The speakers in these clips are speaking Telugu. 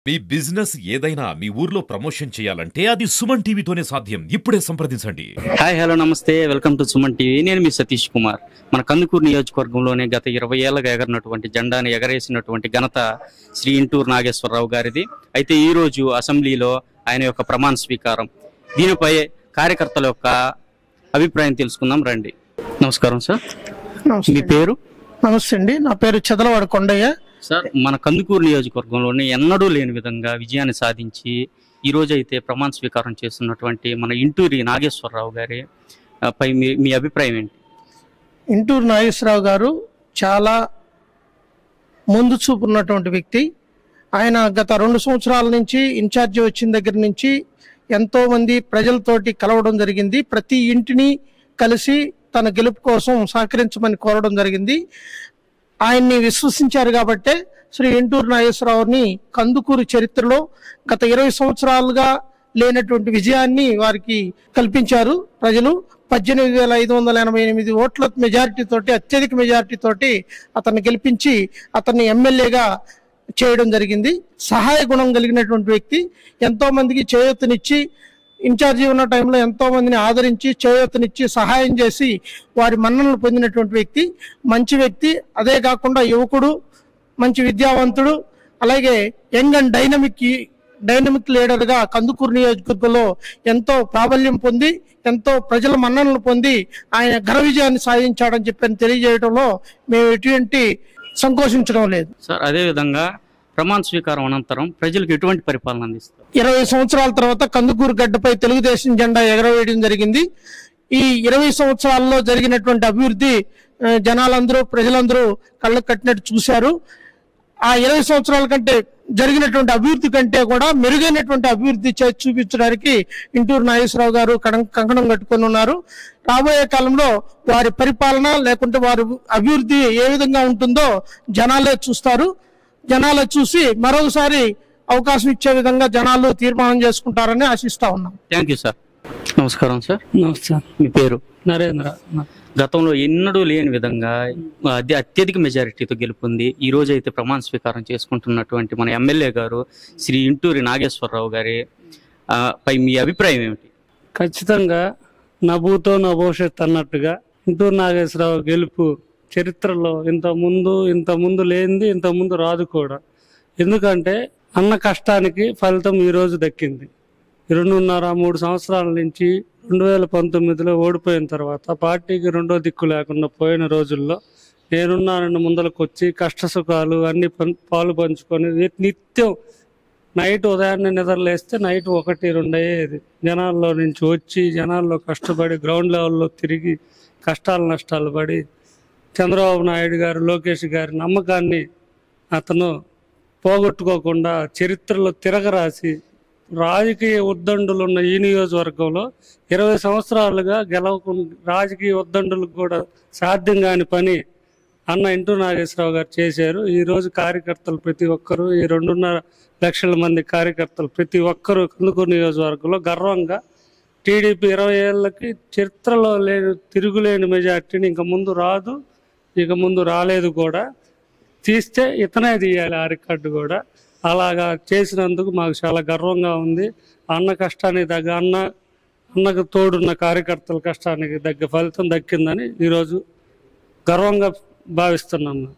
మీ బిజినెస్ ఏదైనా మీ ఊర్లో ప్రమోషన్ చేయాలంటే అది సుమన్ టీవీతోనే సాధ్యం. ఇప్పుడే సంప్రదించండి. హాయ్ హలో నమస్తే, వెల్కమ్ టు సుమన్ టీవీ. నేను మీ సతీష్ కుమార్. మన కందుకూరు నియోజకవర్గంలోనే గత 20 ఏళ్ళగా ఎగరినటువంటి జెండాను ఎగరేసినటువంటి ఘనత శ్రీ ఇంటూరు నాగేశ్వరరావు గారిది. అయితే ఈ రోజు అసెంబ్లీలో ఆయన యొక్క ప్రమాణ స్వీకారం. దీనిపై కార్యకర్తల యొక్క అభిప్రాయం తెలుసుకుందాం రండి. నమస్కారం సార్. మీ పేరు? నమస్తే అండి, నా పేరు చదలవాడ కొండయ్య. సార్, మన కందుకూరు నియోజకవర్గంలోనే ఎన్నడూ లేని విధంగా విజయాన్ని సాధించి ఈ రోజు అయితే ప్రమాణ స్వీకారం చేస్తున్నటువంటి మన ఇంటూరి నాగేశ్వరరావు గారి పై మీ అభిప్రాయం ఏంటి? ఇంటూరు నాగేశ్వరరావు గారు చాలా ముందు చూపు ఉన్నటువంటి వ్యక్తి. ఆయన గత 2 సంవత్సరాల నుంచి ఇన్ఛార్జి వచ్చిన దగ్గర నుంచి ఎంతో మంది ప్రజలతోటి కలవడం జరిగింది. ప్రతి ఇంటిని కలిసి తన గెలుపు కోసం సహకరించమని కోరడం జరిగింది. ఆయన్ని విశ్వసించారు కాబట్టే శ్రీ ఇంటూరు నాగేశ్వరరావుని కందుకూరు చరిత్రలో గత 20 సంవత్సరాలుగా లేనటువంటి విజయాన్ని వారికి కల్పించారు ప్రజలు. 18,588 ఓట్ల మెజారిటీతోటి, అత్యధిక మెజారిటీతోటి అతన్ని గెలిపించి అతన్ని ఎమ్మెల్యేగా చేయడం జరిగింది. సహాయ గుణం కలిగినటువంటి వ్యక్తి. ఎంతో మందికి చేయూతనిచ్చి, ఇన్ఛార్జి ఉన్న టైంలో ఎంతో మందిని ఆదరించి చేయూతనిచ్చి సహాయం చేసి వారి మన్ననలు పొందినటువంటి వ్యక్తి, మంచి వ్యక్తి. అదే కాకుండా యువకుడు, మంచి విద్యావంతుడు, అలాగే యంగ్ అండ్ డైనమిక్ లీడర్గా కందుకూరు నియోజకవర్గంలో ఎంతో ప్రాబల్యం పొంది, ఎంతో ప్రజల మన్ననలు పొంది ఆయన ఘన విజయాన్ని సాధించాడని చెప్పని తెలియజేయడంలో మేము ఎటువంటి సంకోచించడం లేదు. సార్, అదే విధంగా ప్రమాణ స్వీకారం అనంతరం ప్రజలకు ఎటువంటి పరిపాలన అందిస్తారు? 20 సంవత్సరాల తర్వాత కందుకూరు గడ్డపై తెలుగుదేశం జెండా ఎగరవేయడం జరిగింది. ఈ 20 సంవత్సరాల్లో జరిగినటువంటి అభివృద్ధి జనాలందరూ, ప్రజలందరూ కళ్ళకు కట్టినట్టు చూశారు. ఆ 20 సంవత్సరాల కంటే జరిగినటువంటి అభివృద్ధి కంటే కూడా మెరుగైనటువంటి అభివృద్ధి చేసి చూపించడానికి ఇంటూరు నాగేశ్వరరావు గారు కంకణం కట్టుకొని ఉన్నారు. రాబోయే కాలంలో వారి పరిపాలన లేకుంటే వారి అభివృద్ధి ఏ విధంగా ఉంటుందో జనాలే చూస్తారు. జనాలు చూసి మరొకసారి అవకాశం ఇచ్చే విధంగా జనాలు తీర్మానం చేసుకుంటారని ఆశిస్తా ఉన్నాం. Thank you sir. నమస్కారం సార్. నమస్తే. మీ పేరు? నరేంద్ర. గతంలో ఎన్నడూ లేని విధంగా అత్యధిక మెజారిటీతో గెలుపొంది ఈ రోజు అయితే ప్రమాణ స్వీకారం చేసుకుంటున్నటువంటి మన ఎమ్మెల్యే గారు శ్రీ ఇంటూరి నాగేశ్వరరావు గారి పై మీ అభిప్రాయం ఏమిటి? ఖచ్చితంగా నా భూతో నా భవిష్యత్ అన్నట్టుగా ఇంటూరు నాగేశ్వరరావు గెలుపు చరిత్రలో ఇంతకుముందు లేనిది, ఇంతకుముందు రాదు కూడా. ఎందుకంటే అన్న కష్టానికి ఫలితం ఈ రోజు దక్కింది. 2.5-3 సంవత్సరాల నుంచి 2019లో ఓడిపోయిన తర్వాత పార్టీకి రెండో దిక్కు లేకుండా పోయిన రోజుల్లో నేనున్నానని ముందరకు వచ్చి కష్ట సుఖాలు అన్ని పాలు పంచుకొని నిత్యం నైట్ ఉదయాన్నే నిద్రలేస్తే నైట్ 1-2 అయ్యేది. జనాల్లో నుంచి వచ్చి జనాల్లో కష్టపడి గ్రౌండ్ లెవెల్లో తిరిగి నష్టాలు పడి చంద్రబాబు నాయుడు గారు, లోకేష్ గారి నమ్మకాన్ని అతను పోగొట్టుకోకుండా చరిత్రలో తిరగరాసి రాజకీయ ఉద్దండులు ఉన్న ఈ నియోజకవర్గంలో 20 సంవత్సరాలుగా రాజకీయ ఉద్దండులకు కూడా సాధ్యం కాని పని అన్న ఇంటూరు నాగేశ్వరరావు గారు చేశారు. ఈ రోజు కార్యకర్తలు ప్రతి ఒక్కరూ, ఈ 2.5 లక్షల మంది కార్యకర్తలు ప్రతి ఒక్కరూ కందుకూరు నియోజకవర్గంలో గర్వంగా టీడీపీ 20 ఏళ్ళకి చరిత్రలో తిరుగులేని మెజార్టీని ఇంక ముందు రాదు, ఇక ముందు రాలేదు కూడా. తీస్తే ఇతనే తీయాలి ఆ రికార్డు కూడా. అలాగా చేసినందుకు మాకు చాలా గర్వంగా ఉంది. అన్న కష్టానికి తగ్గ అన్నకు తోడున్న కార్యకర్తల కష్టానికి తగ్గ ఫలితం దక్కిందని ఈరోజు గర్వంగా భావిస్తున్నాను.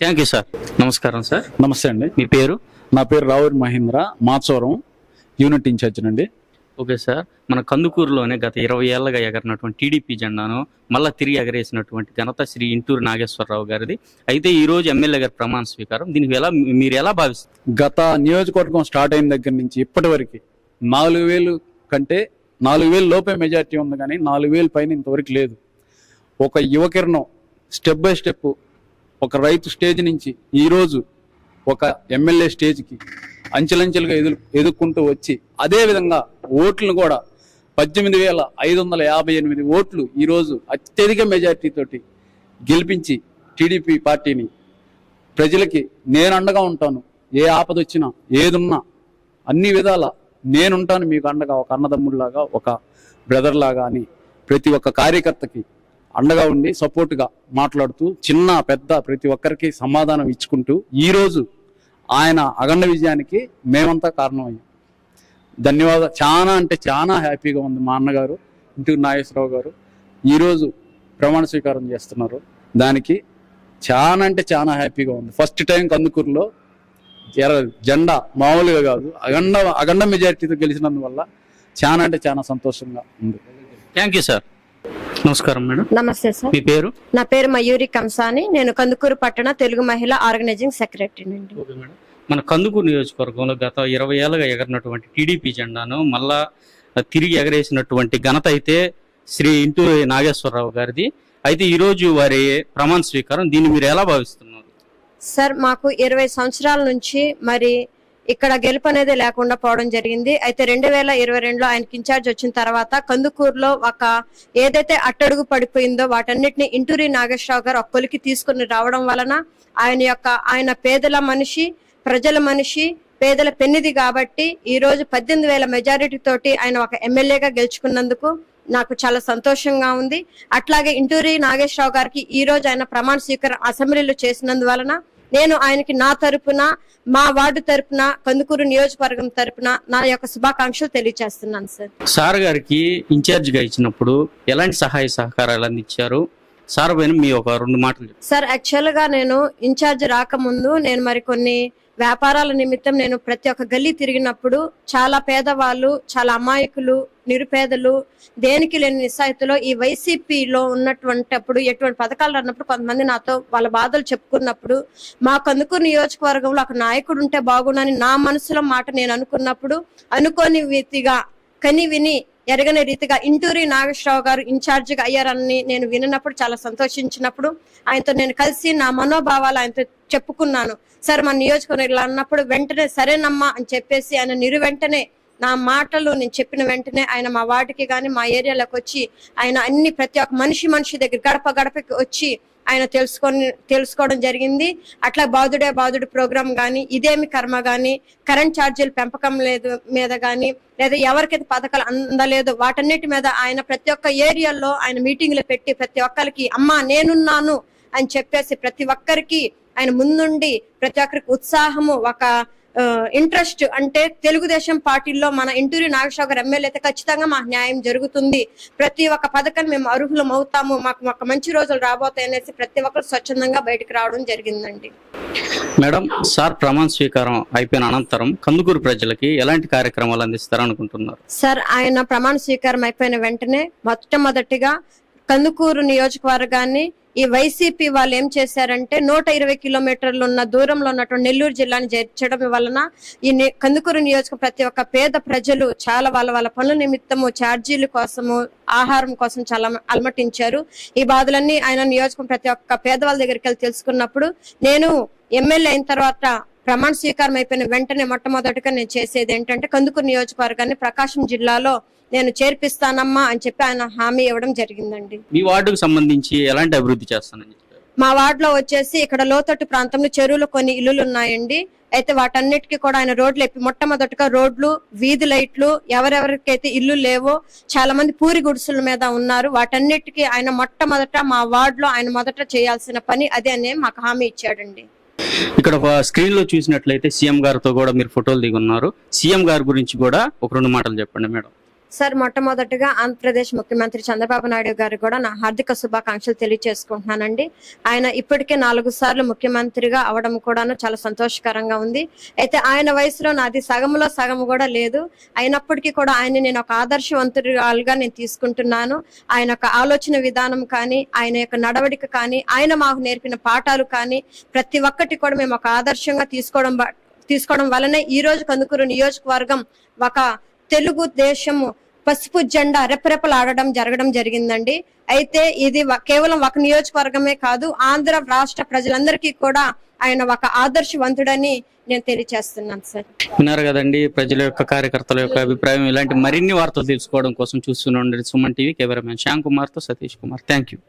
Thank you sir. నమస్కారం సార్. నమస్తే అండి. మీ పేరు? నా పేరు రావురి మహేంద్ర, మాచవరం యూనిట్ ఇన్ఛార్జ్ అండి. ఓకే సార్, మన కందుకూరులోనే గత 20 ఏళ్ళగా ఎగరినటువంటి టీడీపీ జెండాను మళ్ళా తిరిగి ఎగరేసినటువంటి ఘనత శ్రీ ఇంటూరు నాగేశ్వరరావు గారిది. అయితే ఈ రోజు ఎమ్మెల్యే గారి ప్రమాణ స్వీకారం. దీనికి మీరు ఎలా భావిస్తారు? గత నియోజకవర్గం స్టార్ట్ అయిన దగ్గర నుంచి ఇప్పటి వరకు 4,000 కంటే 4,000 లోపే మెజార్టీ ఉంది, కానీ 4,000 పైన ఇంతవరకు లేదు. ఒక యువకిరణం స్టెప్ బై స్టెప్ ఒక రైతు స్టేజ్ నుంచి ఈరోజు ఒక ఎమ్మెల్యే స్టేజ్కి అంచెలంచెలుగా ఎదుర్కొంటూ వచ్చి, అదేవిధంగా ఓట్లను కూడా 18,558 ఓట్లు ఈరోజు అత్యధిక మెజార్టీతోటి గెలిపించి టీడీపీ పార్టీని ప్రజలకి నేను అండగా ఉంటాను, ఏ ఆపద వచ్చినా ఏదున్నా అన్ని విధాల నేనుంటాను మీకు అండగా, ఒక అన్నదమ్ముడిలాగా, ఒక బ్రదర్ లాగా అని ప్రతి ఒక్క కార్యకర్తకి అండగా ఉండి సపోర్ట్గా మాట్లాడుతూ చిన్న పెద్ద ప్రతి ఒక్కరికి సమాధానం ఇచ్చుకుంటూ ఈరోజు ఆయన అఖండ విజయానికి మేమంతా కారణమయ్యాం. ధన్యవాదాలు. చాలా అంటే చాలా హ్యాపీగా ఉంది. మా అన్నగారు ఇంటూరు నాగేశ్వరరావు గారు ఈరోజు ప్రమాణ స్వీకారం చేస్తున్నారు. దానికి చాలా అంటే చాలా హ్యాపీగా ఉంది. ఫస్ట్ టైం కందుకూరులో జెండా మామూలుగా కాదు, అఖండ మెజారిటీతో గెలిచినందువల్ల చాలా అంటే చాలా సంతోషంగా ఉంది. Thank you sir. నమస్కారం మేడం. నమస్తే సార్. మీ పేరు? నా పేరు మయూరి కంసాని. నేను కందుకూరు పట్టణ తెలుగు మహిళా ఆర్గనైజింగ్ సెక్రటరీ అండి. మన కందుకూరు నియోజకవర్గంలో గత 20 ఏళ్ళగా ఎగరినటువంటి టీడీపీ జెండాను మళ్ళా తిరిగి ఎగరేసినటువంటి ఘనత అయితే శ్రీ ఇంటూరు నాగేశ్వరరావు గారిది. అయితే ఈ రోజు వారి ప్రమాణ స్వీకారం, దీన్ని మీరు ఎలా భావిస్తున్నారు? సార్, మాకు 20 సంవత్సరాల నుంచి మరి ఇక్కడ గెలుపు అనేది లేకుండా పోవడం జరిగింది. అయితే 2022లో ఆయనకి ఇన్ఛార్జ్ వచ్చిన తర్వాత కందుకూరులో ఒక ఏదైతే అట్టడుగు పడిపోయిందో వాటన్నిటిని ఇంటూరి నాగేశ్వరరావు గారు ఒక కొలికి తీసుకుని రావడం వలన ఆయన పేదల మనిషి, ప్రజల మనిషి, పేదల పెన్నిది కాబట్టి ఈ రోజు 18,000 మెజారిటీ తోటి ఆయన ఒక ఎమ్మెల్యేగా గెలుచుకున్నందుకు నాకు చాలా సంతోషంగా ఉంది. అట్లాగే ఇంటూరి నాగేశ్వరరావు గారికి ఈ రోజు ఆయన ప్రమాణ స్వీకారం అసెంబ్లీలో చేసినందువలన నేను ఆయనకి నా తరపున, మా వార్డు తరపున, కందుకూరు నియోజకవర్గం తరపున నా యొక్క శుభాకాంక్షలు తెలియజేస్తున్నాను సార్. సార్ గారికి ఇన్ఛార్జ్ గా ఇచ్చినప్పుడు ఎలాంటి సహాయ సహకారాలు అందించారు? సార్ పైన మీ ఒక 2 మాటలు. సార్, యాక్చువల్ గా నేను ఇన్ఛార్జ్ రాకముందు నేను మరి కొన్ని వ్యాపారాల నిమిత్తం నేను ప్రతి ఒక్క గల్లీ తిరిగినప్పుడు చాలా పేదవాళ్ళు, చాలా అమాయకులు, నిరుపేదలు, దేనికి లేని నిస్సాయితలో ఈ వైసీపీలో ఉన్నటువంటిప్పుడు ఎటువంటి పథకాలు అన్నప్పుడు కొంతమంది నాతో వాళ్ళ బాధలు చెప్పుకున్నప్పుడు మా కందుకూరు నియోజకవర్గంలో ఒక నాయకుడు ఉంటే బాగుండని నా మనసులో మాట నేను అనుకున్నప్పుడు అనుకోని రీతిగా కని విని ఎరగని రీతిగా ఇంటూరి నాగేశ్వరరావు గారు ఇన్ఛార్జిగా అయ్యారని నేను విన్నప్పుడు చాలా సంతోషించినప్పుడు ఆయనతో నేను కలిసి నా మనోభావాలు ఆయనతో చెప్పుకున్నాను. సార్, మన నియోజకవర్గం ఇలా అన్నప్పుడు వెంటనే సరేనమ్మా అని చెప్పేసి ఆయన వెంటనే నా మాటలు నేను చెప్పిన వెంటనే ఆయన మా వార్డుకి కానీ మా ఏరియాలోకి వచ్చి ఆయన అన్ని ప్రతి ఒక్క మనిషి దగ్గర గడప గడపకి వచ్చి ఆయన తెలుసుకోవడం జరిగింది. అట్లా బాధుడు ప్రోగ్రామ్ గానీ, ఇదేమి కర్మ గానీ, కరెంట్ ఛార్జీలు పెంపకం మీద గానీ, లేదా ఎవరికైతే పథకాలు అందలేదో వాటన్నిటి మీద ఆయన ప్రతి ఒక్క ఏరియాలో ఆయన మీటింగ్లు పెట్టి ప్రతి ఒక్కరికి అమ్మా నేనున్నాను అని చెప్పేసి ప్రతి ఒక్కరికి ఆయన ముందుండి ప్రతి ఒక్కరికి ఉత్సాహము, ఒక ఇంట్రెస్ట్. అంటే తెలుగుదేశం పార్టీలో మన ఇంటూరి నాగేశ్వరరావు గారు ఎమ్మెల్యే అయితే ఖచ్చితంగా మాకు న్యాయం జరుగుతుంది, ప్రతి ఒక్క పథకాన్ని మేము అర్హులం అవుతాము, మాకు ఒక మంచి రోజులు రాబోతాయి అనేసి ప్రతి ఒక్కరు స్వచ్ఛందంగా బయటకు రావడం జరిగిందండి. మేడం, సార్ ప్రమాణ స్వీకారం అయిపోయిన అనంతరం కందుకూరు ప్రజలకి ఎలాంటి కార్యక్రమాలు అందిస్తారనుకుంటున్నారు? సార్, ఆయన ప్రమాణ స్వీకారం అయిపోయిన వెంటనే మొట్టమొదటిగా కందుకూరు నియోజకవర్గాన్ని ఈ వైసీపీ వాళ్ళు ఏం చేశారంటే 120 కిలోమీటర్లు ఉన్న దూరంలో ఉన్నటువంటి నెల్లూరు జిల్లాని చేర్చడం వలన ఈ కందుకూరు నియోజక ప్రతి ఒక్క పేద ప్రజలు చాలా వాళ్ళ పనుల నిమిత్తము ఛార్జీల కోసము, ఆహారం కోసం చాలా అలమటించారు. ఈ బాధలన్నీ ఆయన నియోజకం ప్రతి ఒక్క పేదవాళ్ళ దగ్గరికి వెళ్ళి తెలుసుకున్నప్పుడు నేను ఎమ్మెల్యే అయిన తర్వాత ప్రమాణ స్వీకారం అయిపోయిన వెంటనే మొట్టమొదటిగా నేను చేసేది ఏంటంటే కందుకూరు నియోజకవర్గాన్ని ప్రకాశం జిల్లాలో నేను చేర్పిస్తానమ్మా అని చెప్పి ఆయన హామీ ఇవ్వడం జరిగిందండి. మీ వార్డుకు సంబంధించి ఎలాంటి అభివృద్ధి చేస్తానని చెప్పారు? మా వార్డులో వచ్చేసి ఇక్కడ లోతట్టు ప్రాంతంలో చెరువులు కొన్ని ఇల్లులు ఉన్నాయండి. అయితే వాటన్నిటికీ కూడా ఆయన రోడ్లు ఎప్పి మొట్టమొదటిగా రోడ్లు, వీధి లైట్లు, ఎవరెవరికైతే ఇల్లు లేవో చాలా మంది పూరి గుడిసెల మీద ఉన్నారు, వాటన్నిటికీ ఆయన మొట్టమొదట మా వార్డులో ఆయన మొదట చేయాల్సిన పని అదే అని మాకు హామీ ఇచ్చాడండి. ఇక్కడ ఒక స్క్రీన్ లో చూసినట్లయితే సీఎం గారితో కూడా మీరు ఫోటోలు దిగి ఉన్నారు. సీఎం గారి గురించి కూడా ఒక 2 మాటలు చెప్పండి మేడం. సార్, మొట్టమొదటిగా ఆంధ్రప్రదేశ్ ముఖ్యమంత్రి చంద్రబాబు నాయుడు గారు కూడా నా హార్దిక శుభాకాంక్షలు తెలియజేసుకుంటున్నానండి. ఆయన ఇప్పటికే 4 సార్లు ముఖ్యమంత్రిగా అవడం కూడా చాలా సంతోషకరంగా ఉంది. అయితే ఆయన వయసులో నాది సగంలో సగం కూడా లేదు, అయినప్పటికీ కూడా ఆయన నేను ఒక ఆదర్శవంతురాలుగా నేను తీసుకుంటున్నాను. ఆయన యొక్క ఆలోచన విధానం కానీ, ఆయన యొక్క నడవడిక కానీ, ఆయన మాకు నేర్పిన పాఠాలు కానీ ప్రతి ఒక్కటి కూడా మేము ఒక ఆదర్శంగా తీసుకోవడం వలనే ఈ రోజు కందుకూరు నియోజకవర్గం ఒక తెలుగు దేశము పసుపు జెండా రెపరెపలాడడం జరగడం అయితే ఇది కేవలం ఒక నియోజకవర్గమే కాదు, ఆంధ్ర రాష్ట్ర ప్రజలందరికీ కూడా ఆయన ఒక ఆదర్శవంతుడని నేను తెలియజేస్తున్నాను సార్. విన్నారు కదండి ప్రజల యొక్క, కార్యకర్తల యొక్క అభిప్రాయం. ఇలాంటి మరిన్ని వార్తలు తెలుసుకోవడం కోసం చూస్తూనే ఉండండి సుమన్ టీవీ. కెమెరామెన్ శ్యామ్ కుమార్ తో సతీష్ కుమార్. Thank you.